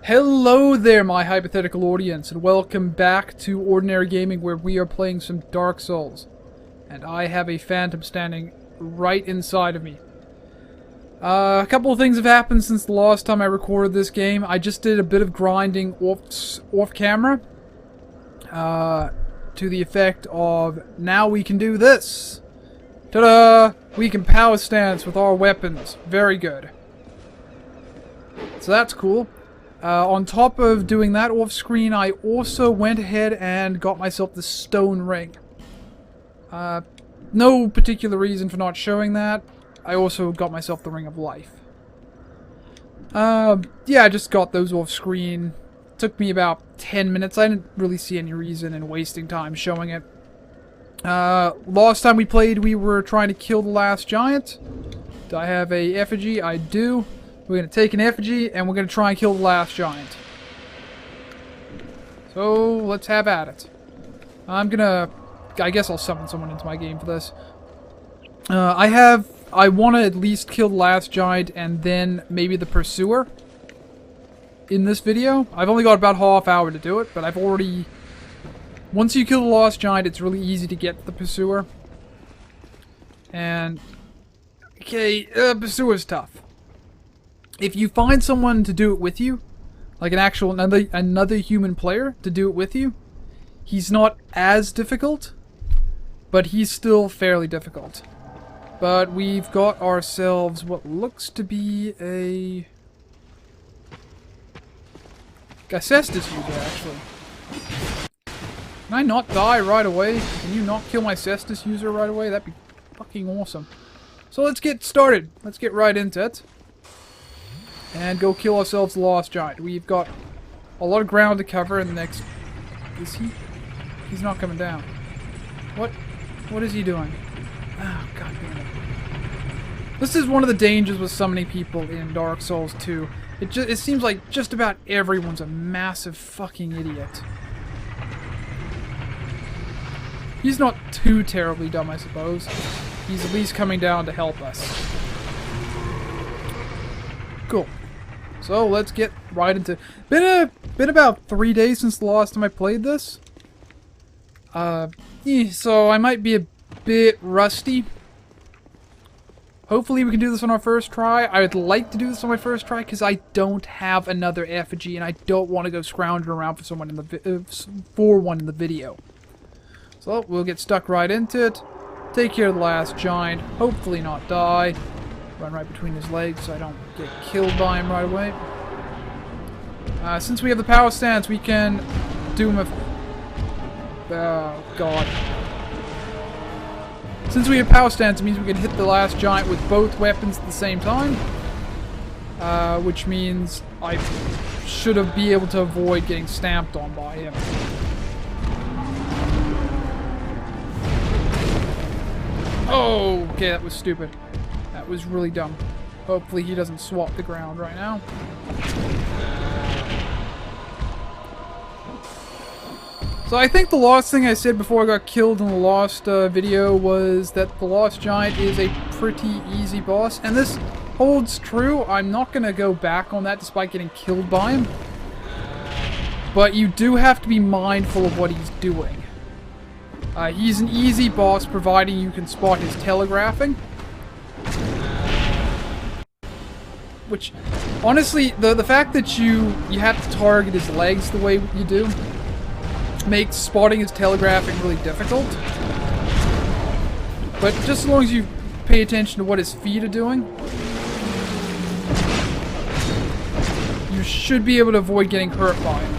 Hello there, my hypothetical audience, and welcome back to Ordinary Gaming, where we are playing some Dark Souls. And I have a phantom standing right inside of me. A couple of things have happened since the last time I recorded this game. I just did a bit of grinding off camera. To the effect of, now we can do this! Ta-da! We can power stance with our weapons. Very good. So that's cool. On top of doing that off screen, I also went ahead and got myself the stone ring. No particular reason for not showing that. I also got myself the Ring of Life. Yeah, I just got those off screen. Took me about 10 minutes. I didn't really see any reason in wasting time showing it. Last time we played, we were trying to kill the last giant. Do I have a effigy? I do. We're going to take an effigy, and we're going to try and kill the last giant. So, let's have at it. I guess I'll summon someone into my game for this. I want to at least kill the last giant, and then maybe the pursuer in this video. I've only got about half hour to do it, but I've already... Once you kill the last giant, it's really easy to get the pursuer. And... Okay, pursuer's tough. If you find someone to do it with you, like another human player to do it with you, he's not as difficult, but he's still fairly difficult. But we've got ourselves what looks to be a Cestus user, actually. Can I not die right away? Can you not kill my Cestus user right away? That'd be fucking awesome. So let's get started. Let's get right into it. And go kill ourselves the last giant. We've got a lot of ground to cover in the next... Is he? He's not coming down. What is he doing? Oh, god damn it. This is one of the dangers with summoning people in Dark Souls 2. It seems like just about everyone's a massive fucking idiot. He's not too terribly dumb, I suppose. He's at least coming down to help us. Cool. So let's get right into... Been about 3 days since the last time I played this. So I might be a bit rusty. Hopefully we can do this on our first try. I would like to do this on my first try because I don't have another effigy and I don't want to go scrounging around for someone in one in the video. So we'll get stuck right into it. Take care of the last giant. Hopefully not die. Run right between his legs so I don't get killed by him right away. Since we have the power stance, we can do him a... Oh, God. Since we have power stance, it means we can hit the last giant with both weapons at the same time. Which means I should be able to avoid getting stamped on by him. Oh, okay, that was stupid. That was really dumb. Hopefully he doesn't swap the ground right now. So I think the last thing I said before I got killed in the last video was that the last giant is a pretty easy boss. And this holds true. I'm not going to go back on that despite getting killed by him. But you do have to be mindful of what he's doing. He's an easy boss providing you can spot his telegraphing. Which, honestly, the fact that you have to target his legs the way you do makes spotting his telegraphing really difficult. But just as long as you pay attention to what his feet are doing, you should be able to avoid getting hurt by him.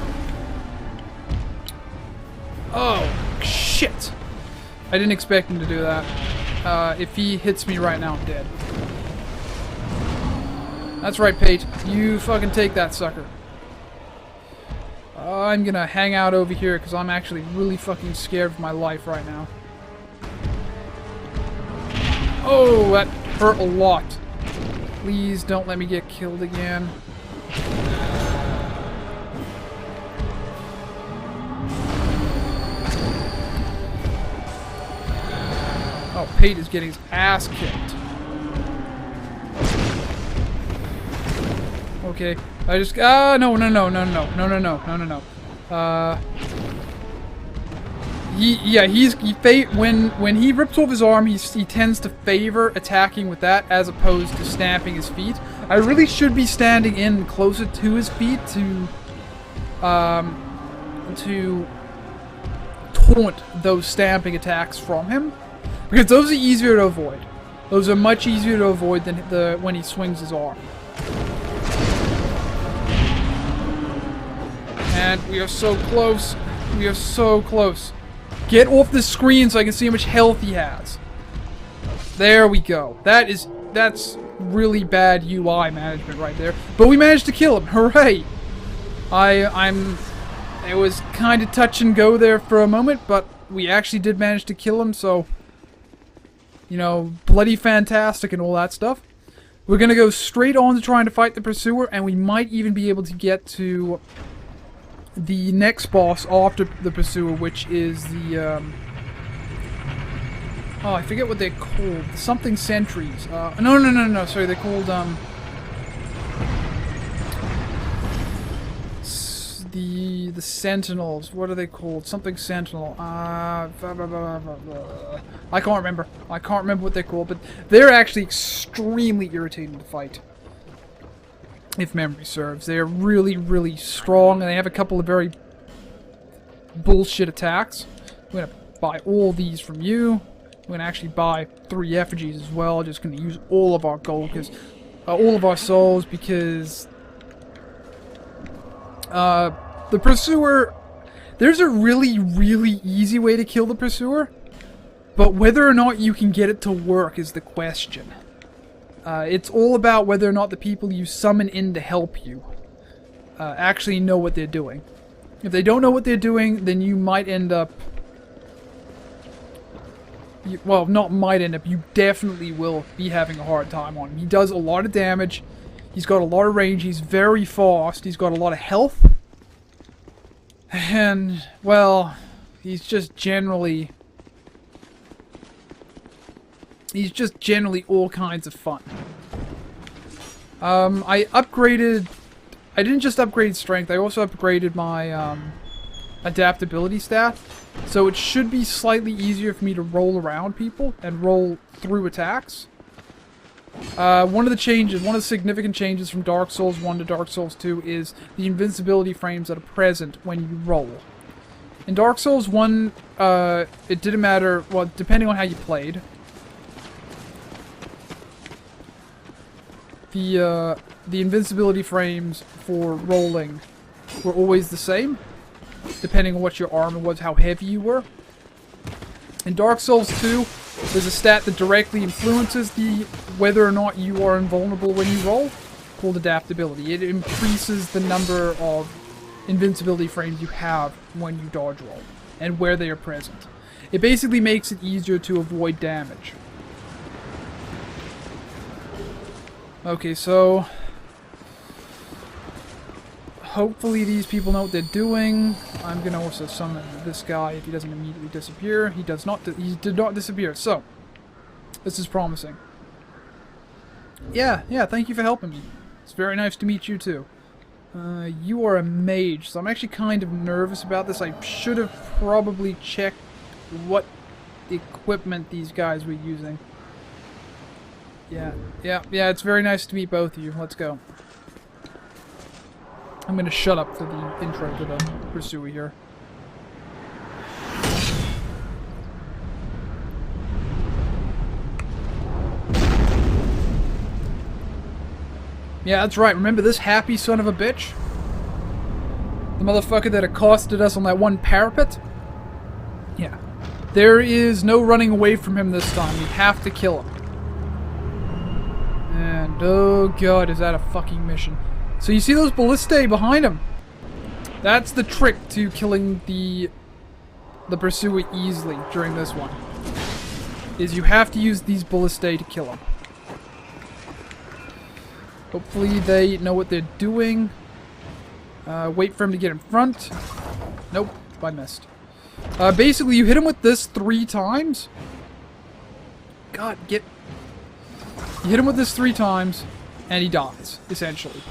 Oh, shit! I didn't expect him to do that. If he hits me right now, I'm dead. That's right, Pate. You fucking take that sucker. I'm gonna hang out over here because I'm actually really fucking scared for my life right now. Oh, that hurt a lot. Please don't let me get killed again. Oh, Pate is getting his ass kicked. Okay. I just... no, no, no, no, no, no, no, no, no, no, no. When he rips off his arm, he tends to favor attacking with that as opposed to stamping his feet. I really should be standing in closer to his feet to taunt those stamping attacks from him, because those are easier to avoid. Those are much easier to avoid than when he swings his arm. And we are so close. We are so close. Get off the screen so I can see how much health he has. There we go. That's really bad UI management right there. But we managed to kill him. Hooray! It was kind of touch and go there for a moment, but we actually did manage to kill him, so... You know, bloody fantastic and all that stuff. We're gonna go straight on to trying to fight the Pursuer, and we might even be able to get to the next boss after the Pursuer, which is the, oh, I forget what they're called. Something Sentries. No, sorry, they're called, the Sentinels. What are they called? Something Sentinel. I can't remember. I can't remember what they're called, but they're actually extremely irritating to fight. If memory serves. They're really, really strong, and they have a couple of very bullshit attacks. I'm going to buy all these from you. I'm going to actually buy 3 effigies as well. Just going to use all of our gold, because all of our souls, because the Pursuer, there's a really, really easy way to kill the Pursuer, but whether or not you can get it to work is the question. It's all about whether or not the people you summon in to help you actually know what they're doing. If they don't know what they're doing, then you might end up... well, not might end up, you definitely will be having a hard time on him. He does a lot of damage. He's got a lot of range. He's very fast. He's got a lot of health. And, well, he's just generally... he's just generally all kinds of fun. I upgraded... I didn't just upgrade strength, I also upgraded my adaptability stat. So it should be slightly easier for me to roll around people and roll through attacks. One of the significant changes from Dark Souls 1 to Dark Souls 2 is the invincibility frames that are present when you roll. In Dark Souls 1, it didn't matter, well, depending on how you played. The invincibility frames for rolling were always the same, depending on what your armor was, how heavy you were. In Dark Souls 2, there's a stat that directly influences whether or not you are invulnerable when you roll, called adaptability. It increases the number of invincibility frames you have when you dodge roll, and where they are present. It basically makes it easier to avoid damage. Okay, so... hopefully these people know what they're doing. I'm gonna also summon this guy if he doesn't immediately disappear. He does not. He did not disappear. So this is promising. Yeah. Thank you for helping me. It's very nice to meet you too. You are a mage, so I'm actually kind of nervous about this. I should have probably checked what equipment these guys were using. Yeah. It's very nice to meet both of you. Let's go. I'm gonna shut up for the intro to the Pursuer here. Yeah, that's right. Remember this happy son of a bitch? The motherfucker that accosted us on that one parapet? Yeah. There is no running away from him this time. We have to kill him. And, oh god, is that a fucking mission. So you see those ballistae behind him? That's the trick to killing the Pursuer easily during this one. Is you have to use these ballistae to kill him. Hopefully they know what they're doing. Wait for him to get in front. Nope, I missed. Basically you hit him with this 3 times. God, you hit him with this 3 times, and he dies, essentially.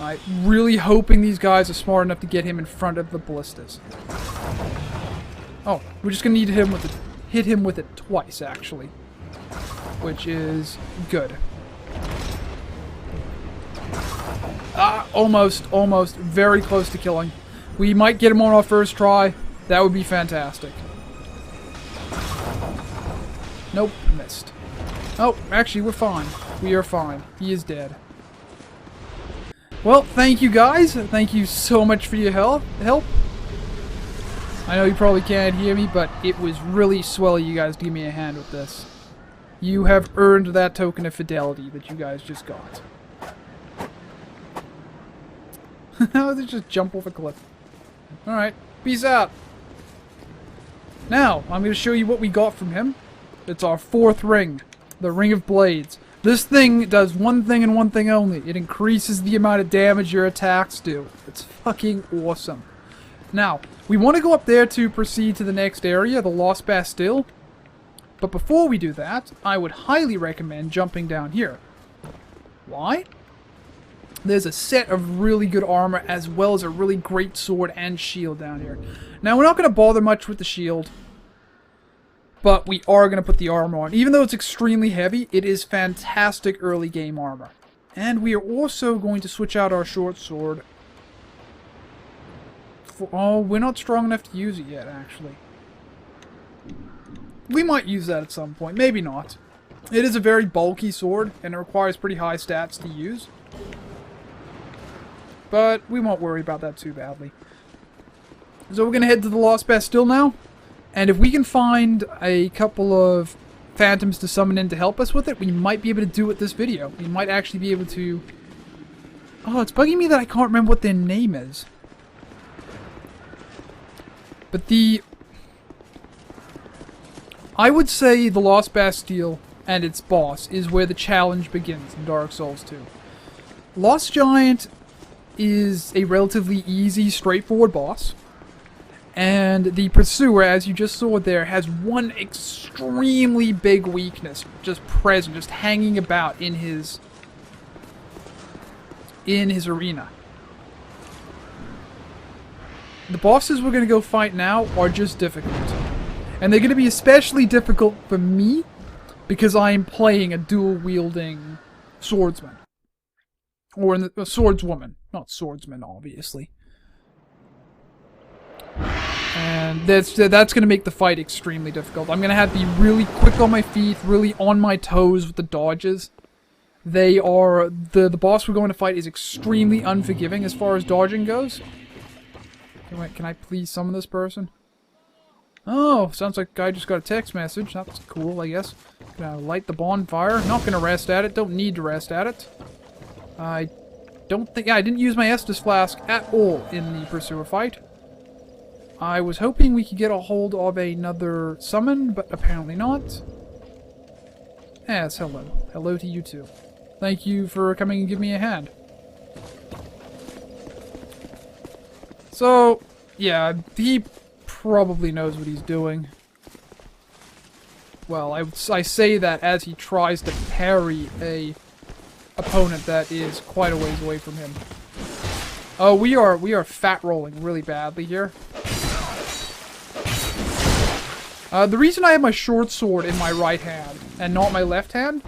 Alright, really hoping these guys are smart enough to get him in front of the ballistas. Oh, we're just gonna need to hit him with it twice, actually. Which is good. Ah, almost. Very close to killing. We might get him on our first try. That would be fantastic. Nope, missed. Oh, actually, we're fine. We are fine. He is dead. Well, thank you guys. Thank you so much for your help. I know you probably can't hear me, but it was really swell of you guys to give me a hand with this. You have earned that token of fidelity that you guys just got. Let's just jump off a cliff. Alright, peace out. Now, I'm going to show you what we got from him. It's our 4th ring. The Ring of Blades. This thing does one thing and one thing only. It increases the amount of damage your attacks do. It's fucking awesome. Now, we want to go up there to proceed to the next area, the Lost Bastille. But before we do that, I would highly recommend jumping down here. Why? There's a set of really good armor as well as a really great sword and shield down here. Now, we're not going to bother much with the shield, but we are going to put the armor on. Even though it's extremely heavy, it is fantastic early game armor. And we are also going to switch out our short sword. Oh, we're not strong enough to use it yet, actually. We might use that at some point. Maybe not. It is a very bulky sword, and it requires pretty high stats to use. But we won't worry about that too badly. So we're going to head to the Lost Bastille now. And if we can find a couple of phantoms to summon in to help us with it, we might be able to do it this video. We might actually be able to... Oh, it's bugging me that I can't remember what their name is. But I would say the Lost Bastille and its boss is where the challenge begins in Dark Souls 2. Lost Giant is a relatively easy, straightforward boss. And the Pursuer, as you just saw there, has one extremely big weakness just present, just hanging about in his arena. The bosses we're going to go fight now are just difficult. And they're going to be especially difficult for me because I am playing a dual-wielding swordsman. Or a swordswoman. Not swordsman, obviously. And that's going to make the fight extremely difficult. I'm going to have to be really quick on my feet, really on my toes with the dodges. They are... The boss we're going to fight is extremely unforgiving as far as dodging goes. Can I please summon this person? Oh, sounds like a guy just got a text message. That's cool, I guess. Gonna light the bonfire. Not gonna rest at it. Don't need to rest at it. I don't think... Yeah, I didn't use my Estus Flask at all in the Pursuer fight. I was hoping we could get a hold of another summon, but apparently not. Yes, hello. Hello to you too. Thank you for coming and giving me a hand. So, yeah, he probably knows what he's doing. Well, I say that as he tries to parry a opponent that is quite a ways away from him. Oh, we are fat rolling really badly here. The reason I have my short sword in my right hand and not my left hand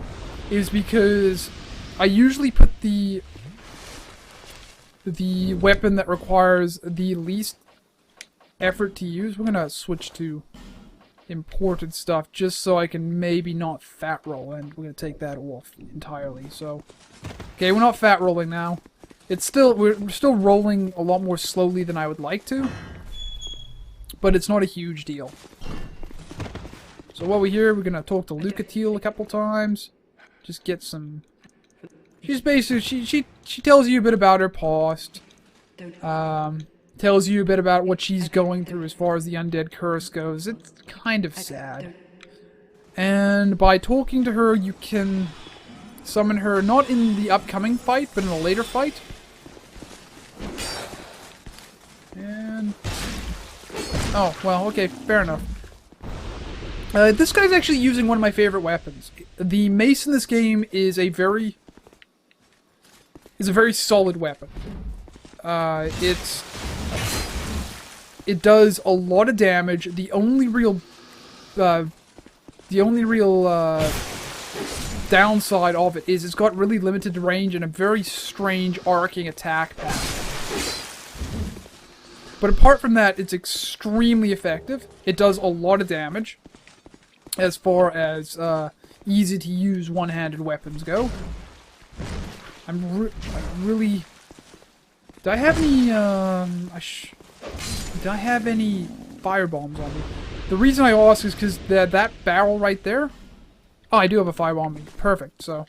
is because I usually put the weapon that requires the least effort to use. We're gonna switch to imported stuff just so I can maybe not fat roll, and we're gonna take that off entirely. So, okay, we're not fat rolling now. We're still rolling a lot more slowly than I would like to, but it's not a huge deal. So while we're here, we're gonna talk to Lucatiel a couple times. Just get some... She's basically... She tells you a bit about her past. Tells you a bit about what she's going through as far as the undead curse goes. It's kind of sad. And by talking to her, you can summon her not in the upcoming fight, but in a later fight. And... Oh, well, okay, fair enough. This guy's actually using one of my favorite weapons. The mace in this game is a very solid weapon. It does a lot of damage. The only real downside of it is it's got really limited range and a very strange arcing attack path. But apart from that, it's extremely effective. It does a lot of damage as far as easy to use one-handed weapons go. I'm really... Do I have any, do I have any firebombs on me? The reason I ask is because that barrel right there... Oh, I do have a firebomb on me. Perfect, so...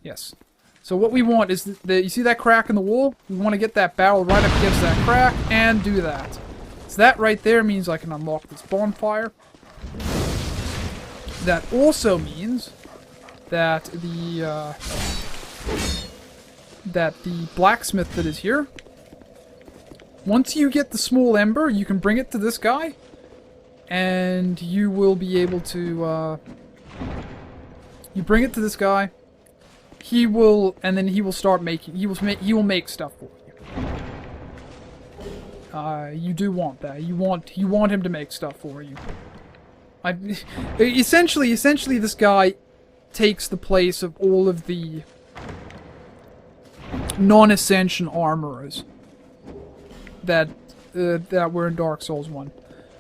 Yes. So what we want is... You see that crack in the wall? We want to get that barrel right up against that crack, and do that. So that right there means I can unlock this bonfire. That also means that the blacksmith that is here, once you get the small ember, you can bring it to this guy, and you will be able to, you bring it to this guy, he will, and then he will start making, he will make stuff for you. You do want that. You want him to make stuff for you. Essentially, this guy takes the place of all of the non-ascension armorers that were in Dark Souls 1.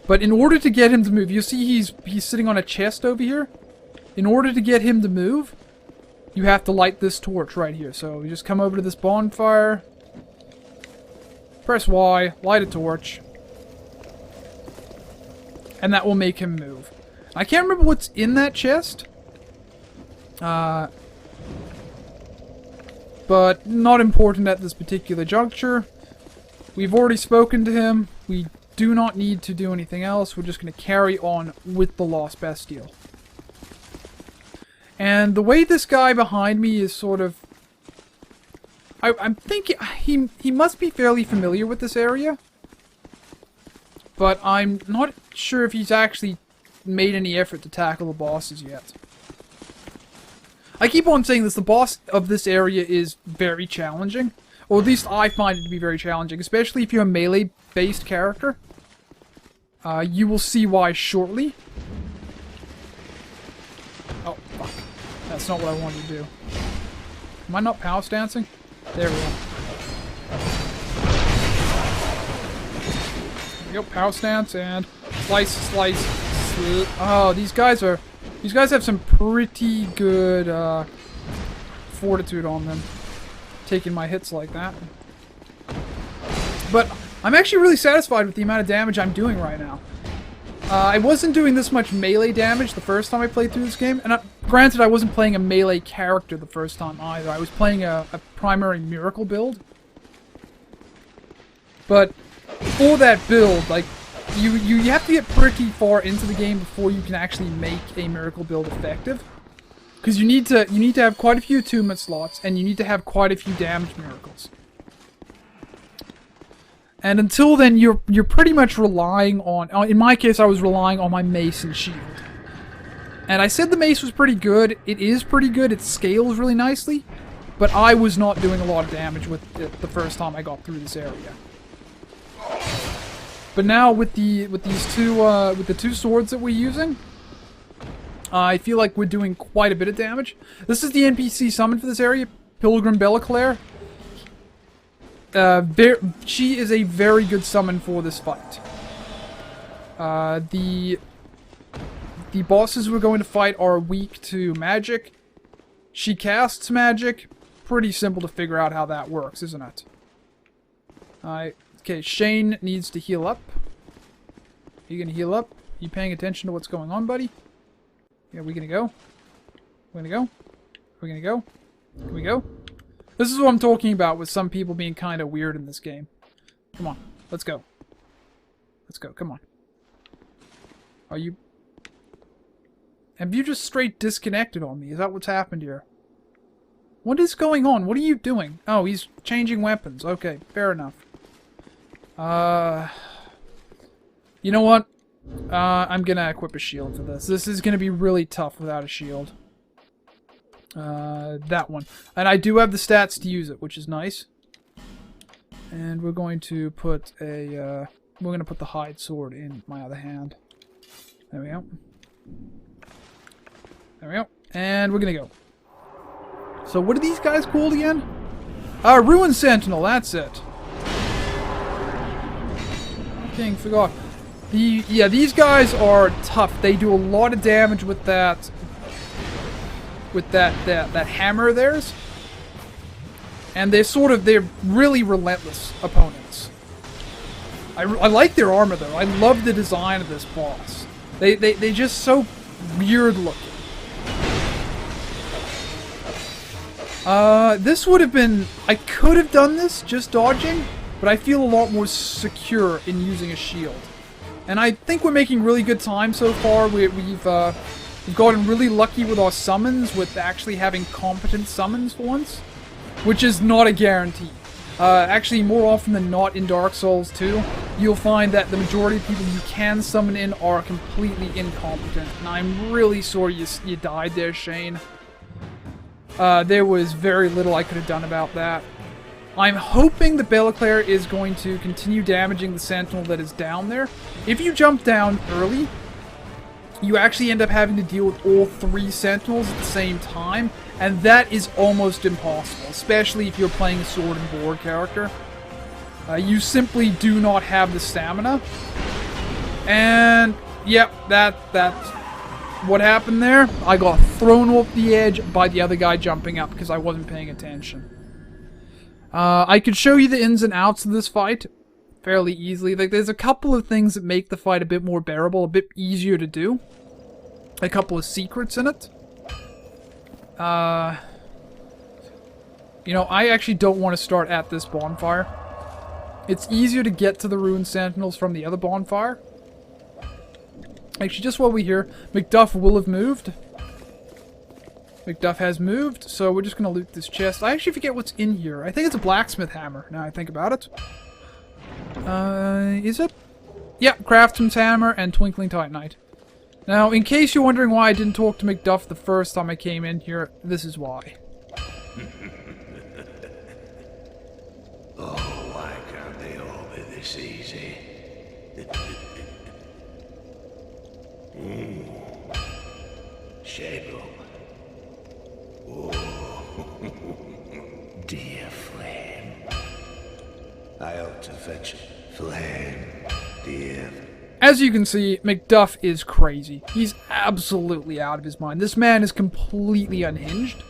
But in order to get him to move, you see he's sitting on a chest over here. In order to get him to move, you have to light this torch right here. So you just come over to this bonfire, press Y, light a torch, and that will make him move. I can't remember what's in that chest. But not important at this particular juncture. We've already spoken to him. We do not need to do anything else. We're just going to carry on with the Lost Bastille. And the way this guy behind me is sort of... I'm thinking he must be fairly familiar with this area. But I'm not sure if he's actually made any effort to tackle the bosses yet. I keep on saying this, the boss of this area is very challenging. Or at least I find it to be very challenging, especially if you're a melee-based character. You will see why shortly. Oh, fuck. That's not what I wanted to do. Am I not power stancing? There we go. There we go, power stance, and slice, slice, oh, these guys have some pretty good fortitude on them, taking my hits like that. But I'm actually really satisfied with the amount of damage I'm doing right now. I wasn't doing this much melee damage the first time I played through this game, and granted I wasn't playing a melee character the first time either. I was playing a primary miracle build. But for that build, like, you have to get pretty far into the game before you can actually make a miracle build effective. Because you need to have quite a few attunement slots, and you need to have quite a few damage miracles. And until then, you're pretty much relying on... In my case, I was relying on my mace and shield. And I said the mace was pretty good. It is pretty good. It scales really nicely. But I was not doing a lot of damage with it the first time I got through this area. But now with the two swords that we're using, I feel like we're doing quite a bit of damage. This is the NPC summon for this area, Pilgrim Belliclaire. She is a very good summon for this fight. The bosses we're going to fight are weak to magic. She casts magic. Pretty simple to figure out how that works, isn't it? Okay, Shane needs to heal up. Are you gonna heal up? You paying attention to what's going on, buddy? Yeah, we gonna go? We're gonna go? We're gonna go? Can we go? This is what I'm talking about with some people being kind of weird in this game. Come on, let's go. Let's go, come on. Are you... Have you just straight disconnected on me? Is that what's happened here? What is going on? What are you doing? Oh, he's changing weapons. Okay, fair enough. You know what? I'm gonna equip a shield for this. This is gonna be really tough without a shield. That one. And I do have the stats to use it, which is nice. And we're going to put a, we're going to put the hide sword in my other hand. There we go. There we go. And we're going to go. So what are these guys called again? Ruin Sentinel, that's it. King, forgot. Yeah, these guys are tough. They do a lot of damage with that hammer of theirs. And they're really relentless opponents. I like their armor though. I love the design of this boss. They just so weird looking. This would have been... I could have done this just dodging, but I feel a lot more secure in using a shield. And I think we're making really good time so far. We've gotten really lucky with our summons, with actually having competent summons for once, which is not a guarantee. Actually, more often than not in Dark Souls 2, you'll find that the majority of people you can summon in are completely incompetent. And I'm really sorry you died there, Shane. There was very little I could have done about that. I'm hoping the Beliclair is going to continue damaging the Sentinel that is down there. If you jump down early, you actually end up having to deal with all 3 Sentinels at the same time, and that is almost impossible, especially if you're playing a Sword and Board character. You simply do not have the stamina. And, yep, that's what happened there. I got thrown off the edge by the other guy jumping up because I wasn't paying attention. I could show you the ins and outs of this fight fairly easily. Like, there's a couple of things that make the fight a bit more bearable, a bit easier to do. A couple of secrets in it. You know, I actually don't want to start at this bonfire. It's easier to get to the Ruined Sentinels from the other bonfire. Actually, just while we're here, Macduff will have moved. Macduff has moved, so we're just going to loot this chest. I actually forget what's in here. I think it's a blacksmith hammer, now I think about it. Is it? Yep, craftsman's hammer and twinkling titanite. Now, in case you're wondering why I didn't talk to Macduff the first time I came in here, this is why. Oh, why can't they all be this easy? Shape up. Oh, dear flame. I ought to fetch flame, dear. As you can see, Macduff is crazy. He's absolutely out of his mind. This man is completely unhinged.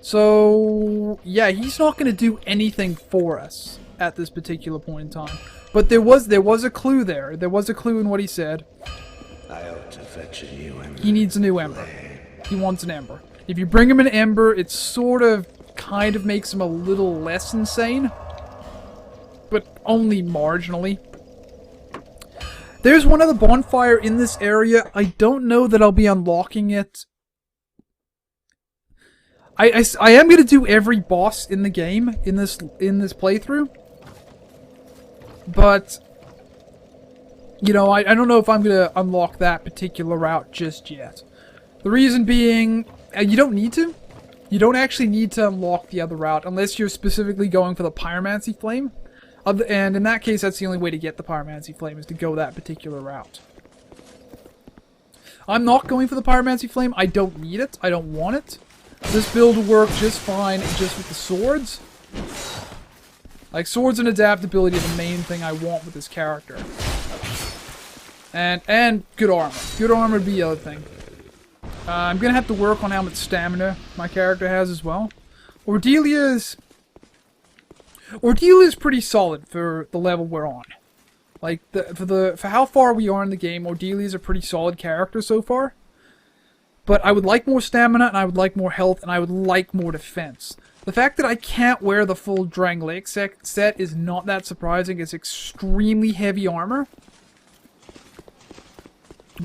So, yeah, he's not going to do anything for us at this particular point in time. But there was a clue there. There was a clue in what he said. I ought to fetch a new ember. He needs a new ember. He wants an ember. If you bring him an ember, it sort of, kind of makes him a little less insane. But only marginally. There's one other bonfire in this area. I don't know that I'll be unlocking it. I am going to do every boss in the game in this playthrough. But, you know, I don't know if I'm going to unlock that particular route just yet. The reason being, you don't need to. You don't actually need to unlock the other route unless you're specifically going for the Pyromancy Flame. And in that case, that's the only way to get the Pyromancy Flame, is to go that particular route. I'm not going for the Pyromancy Flame. I don't need it. I don't want it. This build will work just fine just with the swords. Like, swords and adaptability are the main thing I want with this character. And good armor. Good armor would be the other thing. I'm going to have to work on how much stamina my character has as well. Ordelia's pretty solid for the level we're on. Like, for how far we are in the game, Ordelia's a pretty solid character so far. But I would like more stamina, and I would like more health, and I would like more defense. The fact that I can't wear the full Drangleic set is not that surprising. It's extremely heavy armor.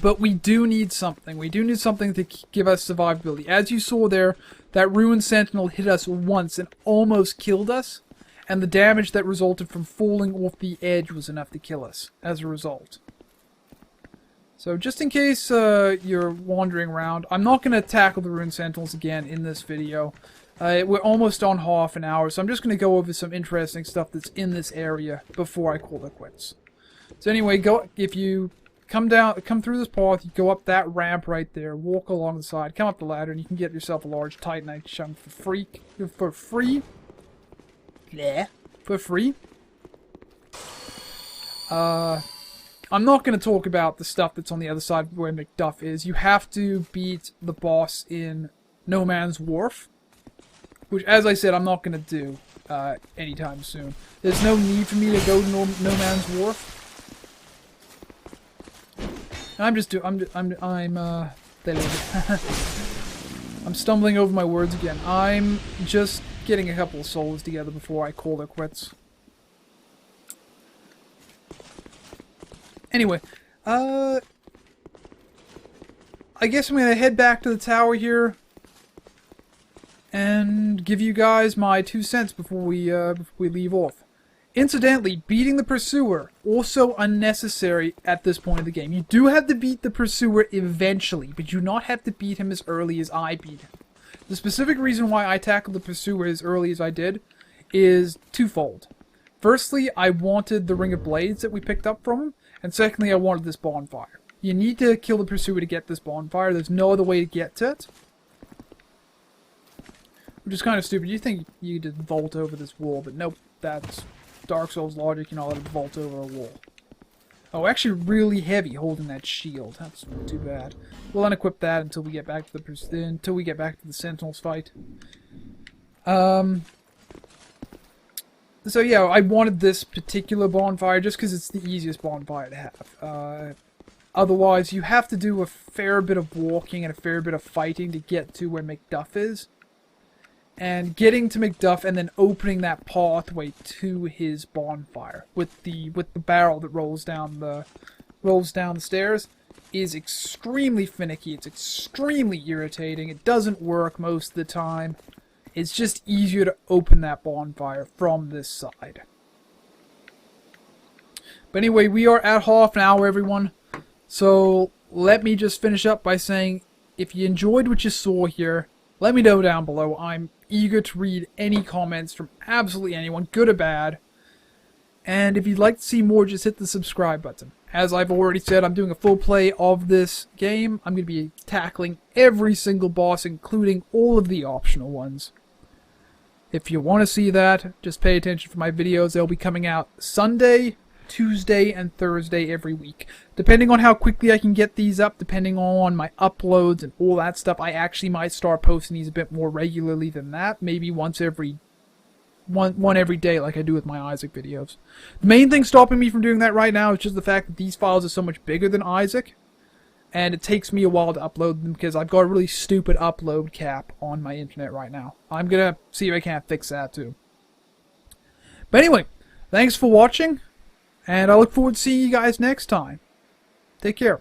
But we do need something. We do need something to give us survivability. As you saw there, that Ruined Sentinel hit us once and almost killed us. And the damage that resulted from falling off the edge was enough to kill us as a result. So just in case you're wandering around, I'm not going to tackle the Ruined Sentinels again in this video. We're almost on half an hour, so I'm just going to go over some interesting stuff that's in this area before I call it quits. So anyway, if you come through this path, you go up that ramp right there, walk along the side, come up the ladder, and you can get yourself a large Titanite chunk for free. Yeah, for free. I'm not going to talk about the stuff that's on the other side where McDuff is. You have to beat the boss in No Man's Wharf, which, as I said, I'm not going to do anytime soon. There's no need for me to go to No Man's Wharf. I'm stumbling over my words again. I'm just getting a couple of souls together before I call it quits. Anyway, I guess I'm gonna head back to the tower here and give you guys my 2 cents before we leave off. Incidentally, beating the Pursuer, also unnecessary at this point of the game. You do have to beat the Pursuer eventually, but you do not have to beat him as early as I beat him. The specific reason why I tackled the Pursuer as early as I did is twofold. Firstly, I wanted the Ring of Blades that we picked up from him, and secondly, I wanted this bonfire. You need to kill the Pursuer to get this bonfire. There's no other way to get to it. Which is kind of stupid. You think you could just vault over this wall, but nope, that's Dark Souls logic. You're not allowed to vault over a wall. Oh, actually really heavy holding that shield. That's too bad. We'll unequip that until we get back to the Sentinels fight. So yeah, I wanted this particular bonfire just because it's the easiest bonfire to have. Otherwise, you have to do a fair bit of walking and a fair bit of fighting to get to where McDuff is. And getting to McDuff and then opening that pathway to his bonfire with the barrel that rolls down the stairs is extremely finicky. It's extremely irritating. It doesn't work most of the time. It's just easier to open that bonfire from this side. But anyway, we are at half an hour, everyone. So let me just finish up by saying, if you enjoyed what you saw here, let me know down below. I'm eager to read any comments from absolutely anyone, good or bad. And if you'd like to see more, just hit the subscribe button. As I've already said, I'm doing a full play of this game. I'm going to be tackling every single boss, including all of the optional ones. If you want to see that, just pay attention for my videos. They'll be coming out Sunday, Tuesday, and Thursday every week. Depending on how quickly I can get these up, depending on my uploads and all that stuff, I actually might start posting these a bit more regularly than that. Maybe one every day like I do with my Isaac videos. The main thing stopping me from doing that right now is just the fact that these files are so much bigger than Isaac. And it takes me a while to upload them because I've got a really stupid upload cap on my internet right now. I'm going to see if I can't fix that too. But anyway, thanks for watching. And I look forward to seeing you guys next time. Take care.